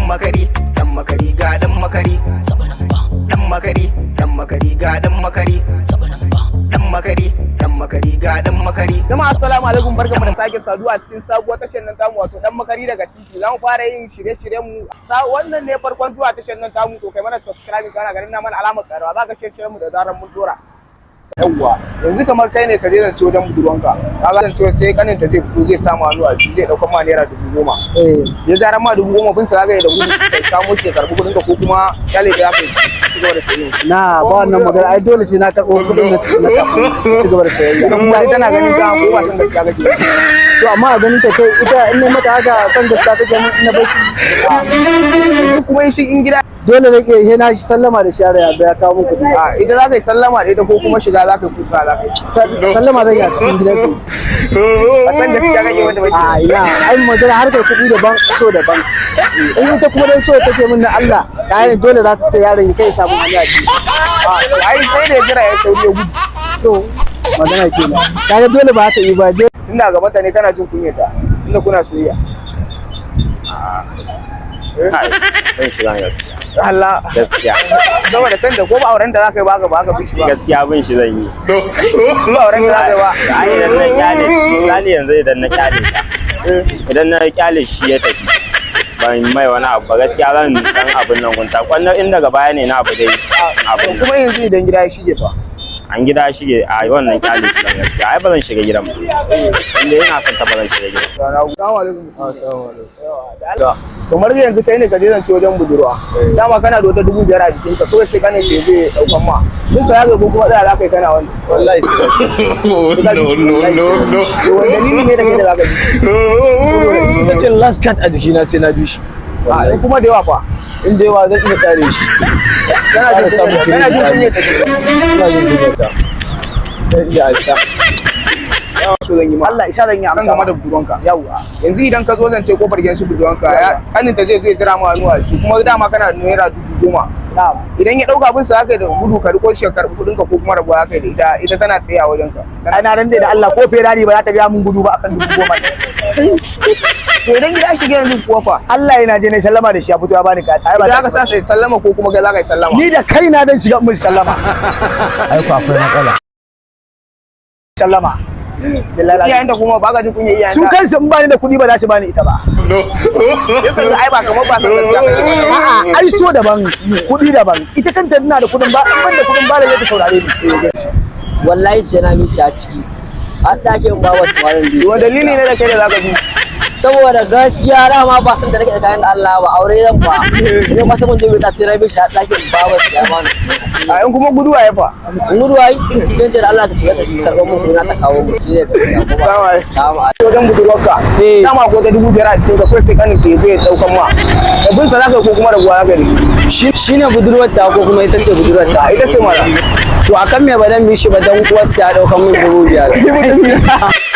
makari ga dan makari sabanan ba dan makari ga dan makari sabanan ba dan makari ga dan makari. Jama'a assalamu alaikum, barkamu da sake saduwa a cikin sabuwar tashar nan tamu wato dan makari daga titi. Zamu fara yin shirye-shiryen mu. Wannan ne farkon zuwa tashar nan tamu, to kai mana subscribe kana ganin na mana alamar karawa za ka shirye mu da zaran mun dora. Yawwa yanzu kamar kai ne ka je zance wajen budurwanka, kaga zance sai kanin ta zai fito zai samu hannu a ciki zai dauka ma naira 10,000. Ya zaran ma 10,000 bin sa zaka yi da gudu kai kamo shi ka karbi kudin ka ko kuma kyale da zaka ci gaba da sayayya. Na ba wannan magana, ai dole sai na karbo kudin na kafin ci gaba da sayayya. Kuma ita na ganin ka ko ba san gaskiya kake. To amma a ganin ta kai ita in ne mata haka san gaskiya take na bashi. Kuma shi in gida dole ne ke he na shi sallama da share ya kawo muku. Ita za ka yi sallama da ita ko kuma shiga za ka yi kusa za ka yi. Sallama zan yi a cikin gidan su. A san gaskiya kake wanda bai. Ina ai magana harkar kuɗi daban so daban. In ita kuma dan so take min na Allah, yayin dole za ta ce yaron kai samu hanya ji. Ai sai da jira ya sauri ya gudu. To magana kenan. Kaga dole ba ta yi ba. Ina gaban ta ne kana jin kunyata. Inda kuna soyayya. Ban shiga gaskiya. Allah Gaskiya. Saboda san da ko ba auren da zaka yi ba ka bishi ba. Gaskiya bin shi zan yi. Ba auren da zaka yi ba. Ai idan na kyale misali yanzu idan na kyale ta. Idan na kyale shi ya tafi. Ban mai wani abu ba gaskiya zan dan abin nan gunta. Kwannan in daga baya ne na abu dai. Abin kuma yanzu idan gida ya shige fa. an gida shige a wannan kyale shi dan gaskiya. Ai ba zan shiga gidan ba. Inda yana son ta ba zan shiga gidan. Assalamu alaikum. Assalamu alaikum. Kamar yanzu kai ne ka je zance wajen budurwa, dama kana da wata 5,000 a jikinka, kawai sai kanin ke zai daukan ma din sa ya ko kuma tsaya za ka yi kana wani wallahi no wanda ni ne da kai da za ka ji ina cin last card a jikina sai na bi shi. in kuma da yawa fa In da yawa zan iya kare shi. kana jin kunya ta Ina jin kunya ta. iya aisha so zan yi ma Allah isa zan yi amsa ma da budurwanka. Yawa yanzu idan ka zo zance kofar gidan su budurwanka ya kanin ta zai zira ma hannu a ci kuma dama kana da naira 10,000. Idan ya dauka abin sa zaka da gudu ka riko shi ka karbi kudin ka ko kuma rabuwa kai da ita tana tsaya wajen ka. Ana ran da Allah ko Ferrari ba za ta ga mun gudu ba akan 10,000. To idan gida shige yanzu kuwa fa Allah yana je ne sallama da shi ya fito ya bani ka. Ai ba za ka sa sai sallama ko kuma ga za ka yi sallama. Ni da kaina zan shiga mun sallama. Ai ko akwai matsala. Sallama. Iyayen da kuma ba ka ji kunya iyayen Su kansu in bani da kuɗi ba za su bani ita ba. yasa ai ba kamar ba san gaskiya kai. A'a, ai so daban, kuɗi daban. Ita kanta tana da kuɗin ba, in ban da kuɗin ba da yake saurare ni. Wallahi sai na mishi a ciki har ɗakin ba wasu malam biyu. Wa dalili ne da kai da zaka bi Saboda gaskiya dama ba san da nake tsakanin da Allah ba aure zan ba. Idan ba san mun je ta sai na mishi a ɗakin ba wasu ya bani. a yan kuma guduwa ya fa. In gudu ai sai da Allah ta shiga ta karɓar mun kuna ta kawo mu shi ne gaskiya ko ba. Salamu alaikum. Wajen budurwarka dama ko ta 5,000 a cikin ka kai sai kanin ke zai daukan ma abin sa zaka ko kuma rabuwa zaka yi. Shi ne budurwar ta ko kuma ita ce budurwar ta? Ita ce mala. To akan me ba dan mishi ba dan uwarsa ya dauka mun 5,000.